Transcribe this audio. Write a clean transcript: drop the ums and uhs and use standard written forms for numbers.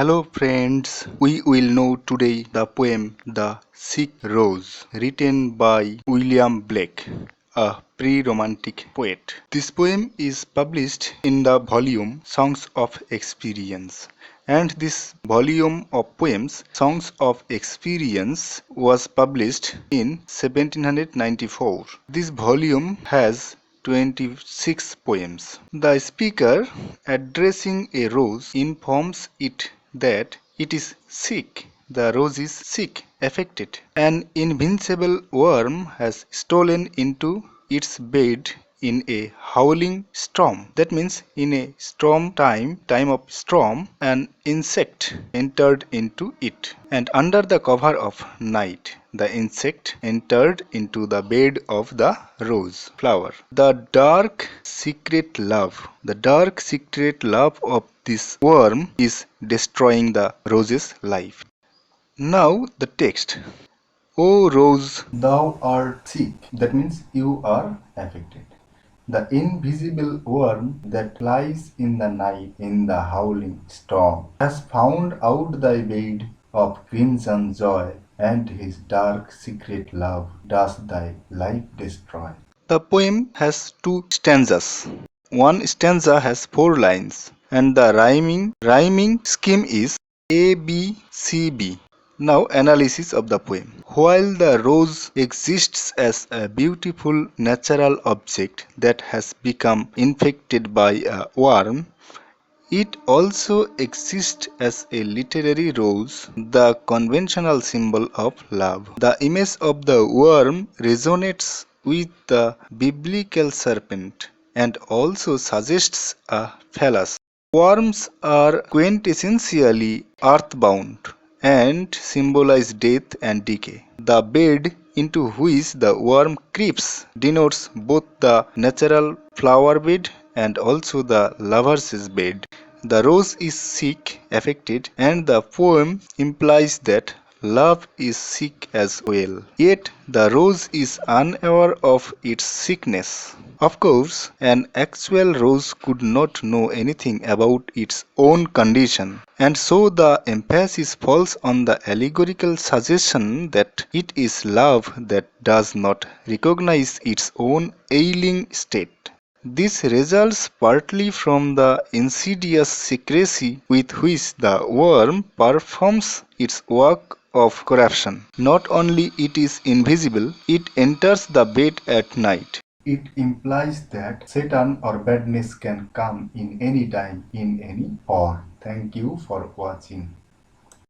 Hello friends, we will know today the poem The Sick Rose, written by William Blake, a pre-romantic poet. This poem is published in the volume Songs of Experience, and this volume of poems Songs of Experience was published in 1794. This volume has 26 poems. The speaker, addressing a rose, informs it that it is sick. The rose is sick, affected. An invincible worm has stolen into its bed in a howling storm. That means in a time of storm, an insect entered into it. And under the cover of night, the insect entered into the bed of the rose flower. The dark secret love of this worm is destroying the rose's life. Now the text. O rose, thou art sick. That means you are affected. The invisible worm that lies in the night in the howling storm has found out thy bed of crimson joy, and his dark secret love does thy life destroy. The poem has two stanzas. One stanza has 4 lines, and the rhyming scheme is A B C B. Now analysis of the poem. While the rose exists as a beautiful natural object that has become infected by a worm, it also exists as a literary rose, the conventional symbol of love. The image of the worm resonates with the biblical serpent and also suggests a phallus. Worms are quintessentially earthbound and symbolize death and decay. The bed into which the worm creeps denotes both the natural flower bed and also the lover's bed. The rose is sick, affected, and the poem implies that love is sick as well. Yet the rose is unaware of its sickness. Of course, an actual rose could not know anything about its own condition, and so the emphasis falls on the allegorical suggestion that it is love that does not recognize its own ailing state. This results partly from the insidious secrecy with which the worm performs its work of corruption. Not only it is invisible, it enters the bed at night. It implies that Satan or badness can come in any time, in any form. Thank you for watching.